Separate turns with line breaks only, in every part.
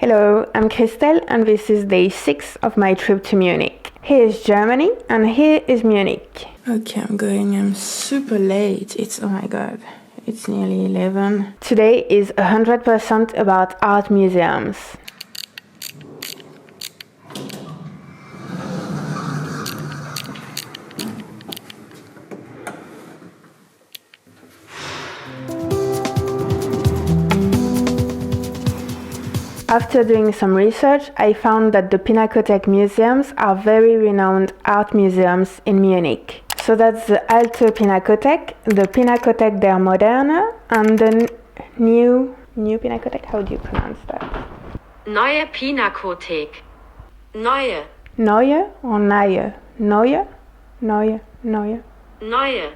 Hello, I'm Christelle and this is day 6 of my trip to Munich. Here is Germany and here is Munich. Okay, I'm super late. Oh my god, it's nearly 11. Today is 100% about art museums. After doing some research, I found that the Pinakothek museums are very renowned art museums in Munich. So that's the Alte Pinakothek, the Pinakothek der Moderne, and the new Pinakothek. How do you pronounce that?
Neue Pinakothek. Neue.
Neue or Neue? Neue? Neue.
Neue.
Neue.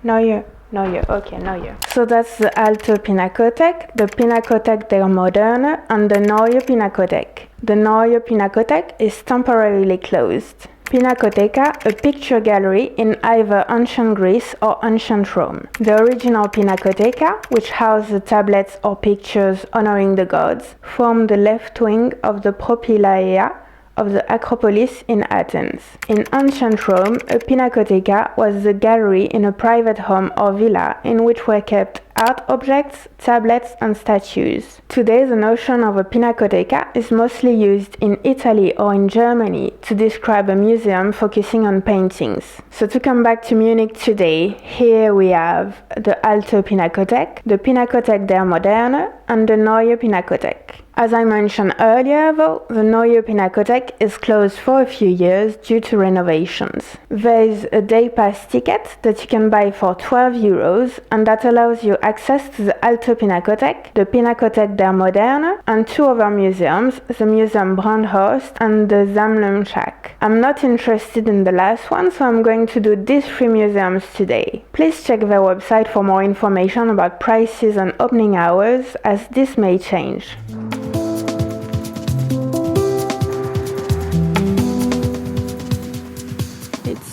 Neue. Neue, okay, Neue. So that's the Alte Pinakothek, the Pinakothek der Moderne, and the Neue Pinakothek. The Neue Pinakothek is temporarily closed. Pinakotheka, a picture gallery in either ancient Greece or ancient Rome. The original Pinakotheka, which housed the tablets or pictures honoring the gods, formed the left wing of the Propylaea of the Acropolis in Athens. In ancient Rome, a pinacotheca was the gallery in a private home or villa in which were kept art objects, tablets, and statues. Today, the notion of a pinacotheca is mostly used in Italy or in Germany to describe a museum focusing on paintings. So to come back to Munich today, here we have the Alte Pinakothek, the Pinakothek der Moderne, and the Neue Pinakothek. As I mentioned earlier though, the Neue Pinakothek is closed for a few years due to renovations. There is a day pass ticket that you can buy for 12 euros and that allows you access to the Alte Pinakothek, the Pinakothek der Moderne, and two other museums, the Museum Brandhorst and the Sammlungshaus. I'm not interested in the last one, so I'm going to do these three museums today. Please check their website for more information about prices and opening hours, as this may change.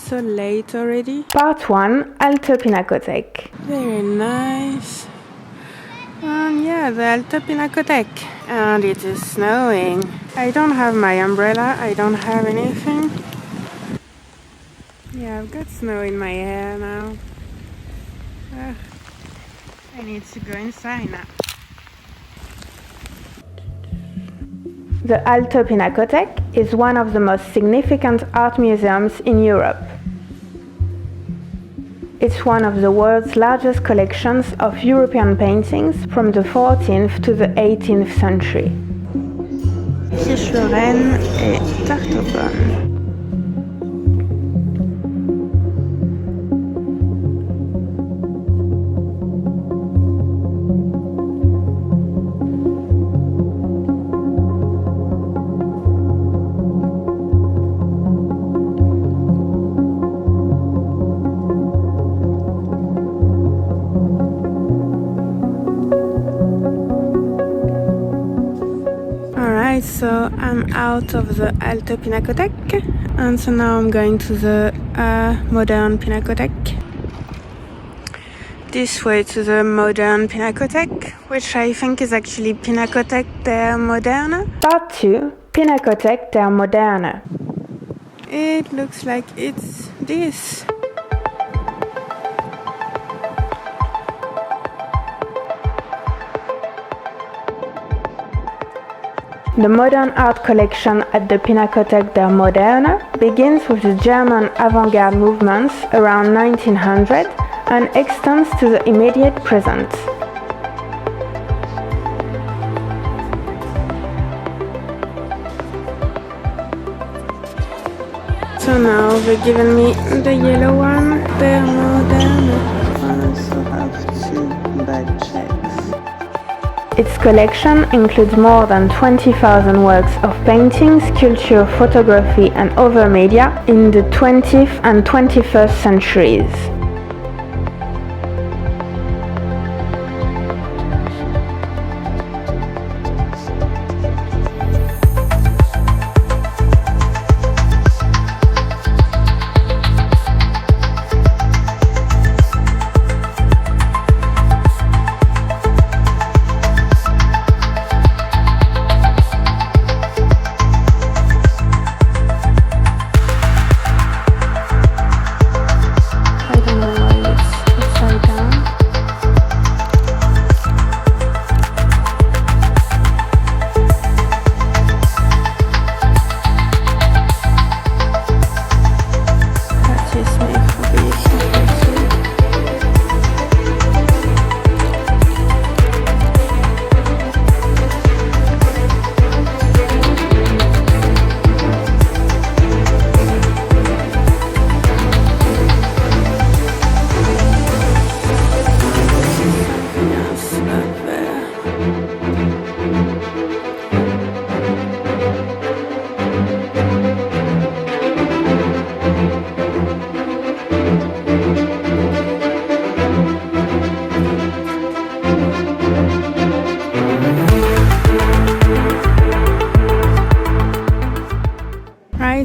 So late already. Part 1, Alte Pinakothek. Very nice. And yeah, the Alte Pinakothek. And it is snowing. I don't have my umbrella, I don't have anything. Yeah, I've got snow in my hair now. I need to go inside now. The Alte Pinakothek is one of the most significant art museums in Europe. It's one of the world's largest collections of European paintings from the 14th to the 18th century. Quiche Lorraine et tarte aux pommes. So I'm out of the Alte Pinakothek and so now I'm going to the Modern Pinakothek. This way to the Modern Pinakothek, which I think is actually Pinakothek der Moderne. Part 2, Pinakothek der Moderne. It looks like it's this. The modern art collection at the Pinakothek der Moderne begins with the German avant-garde movements around 1900 and extends to the immediate present. So now they've given me the yellow one, der Moderne. I also have two bad checks. Its collection includes more than 20,000 works of painting, sculpture, photography and other media in the 20th and 21st centuries.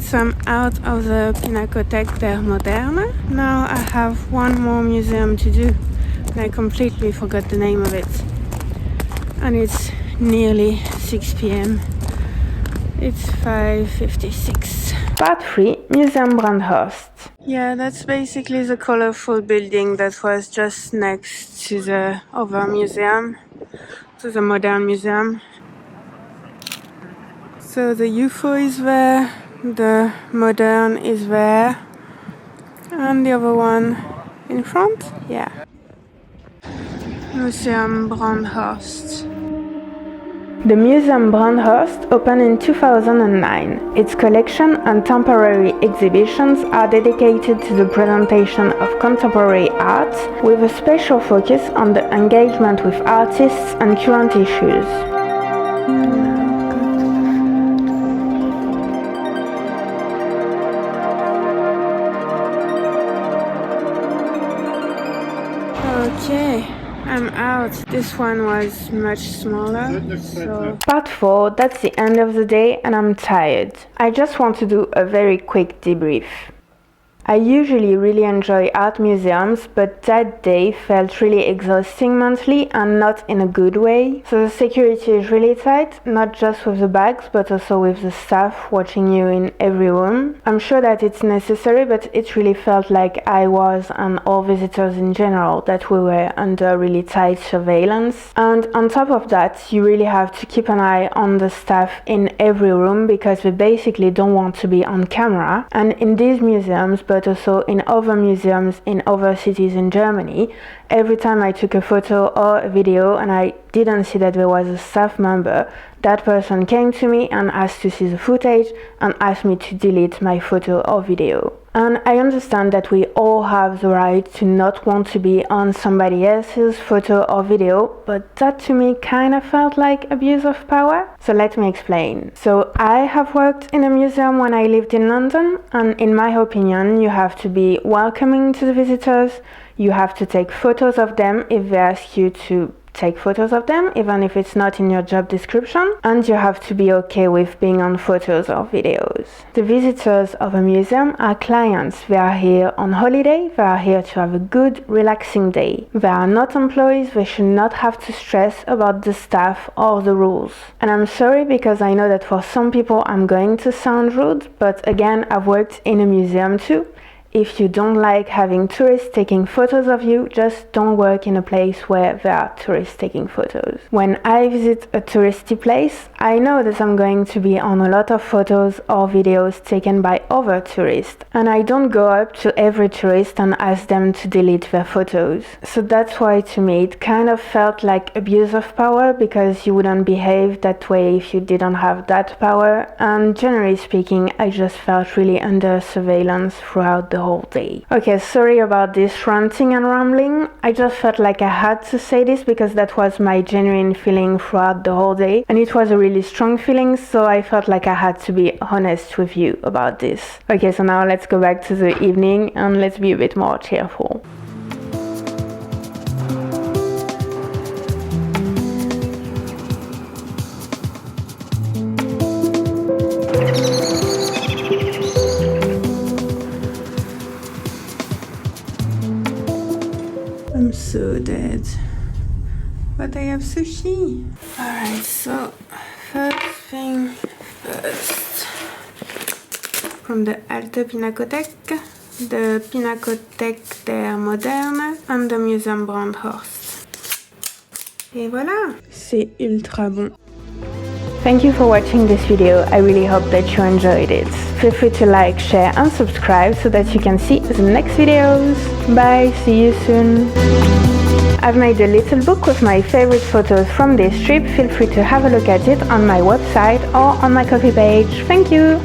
so I'm out of the Pinakothek der Moderne. Now I have one more museum to do, and I completely forgot the name of it. And it's nearly 6 p.m. It's 5:56. Part 3, Museum Brandhorst. Yeah, that's basically the colorful building that was just next to the other museum, to the Modern Museum. So the UFO is there, the Modern is there, and the other one in front, yeah. Museum Brandhorst. The Museum Brandhorst opened in 2009. Its collection and temporary exhibitions are dedicated to the presentation of contemporary art, with a special focus on the engagement with artists and current issues. Okay, I'm out. This one was much smaller. So. Part 4, that's the end of the day and I'm tired. I just want to do a very quick debrief. I usually really enjoy art museums, but that day felt really exhausting mentally and not in a good way. So the security is really tight, not just with the bags, but also with the staff watching you in every room. I'm sure that it's necessary, but it really felt like I was, and all visitors in general, that we were under really tight surveillance. And on top of that, you really have to keep an eye on the staff in every room because they basically don't want to be on camera. And in these museums, but also in other museums in other cities in Germany, every time I took a photo or a video and I didn't see that there was a staff member, that person came to me and asked to see the footage and asked me to delete my photo or video. And I understand that we all have the right to not want to be on somebody else's photo or video, but that to me kind of felt like abuse of power. So let me explain. So I have worked in a museum when I lived in London, and in my opinion, you have to be welcoming to the visitors, you have to take photos of them if they ask you to take photos of them, even if it's not in your job description, and you have to be okay with being on photos or videos. The visitors of a museum are clients. They are here on holiday, they are here to have a good, relaxing day. They are not employees, they should not have to stress about the staff or the rules. And I'm sorry because I know that for some people I'm going to sound rude, but again, I've worked in a museum too. If you don't like having tourists taking photos of you, just don't work in a place where there are tourists taking photos. When I visit a touristy place, I know that I'm going to be on a lot of photos or videos taken by other tourists, and I don't go up to every tourist and ask them to delete their photos. So that's why to me it kind of felt like abuse of power, because you wouldn't behave that way if you didn't have that power, and generally speaking, I just felt really under surveillance throughout the whole day. Okay, sorry about this ranting and rambling. I just felt like I had to say this because that was my genuine feeling throughout the whole day, and it was a really strong feeling, so I felt like I had to be honest with you about this. Okay, so now let's go back to the evening and let's be a bit more cheerful. I'm so dead, but I have sushi. Alright, so first thing first, from the Alte Pinakothek, the Pinakothek der Moderne and the Museum Brandhorst. Et voilà, c'est ultra bon. Thank you for watching this video. I really hope that you enjoyed it. Feel free to like, share and subscribe so that you can see the next videos. Bye, see you soon. I've made a little book with my favorite photos from this trip. Feel free to have a look at it on my website or on my Ko-fi page. Thank you!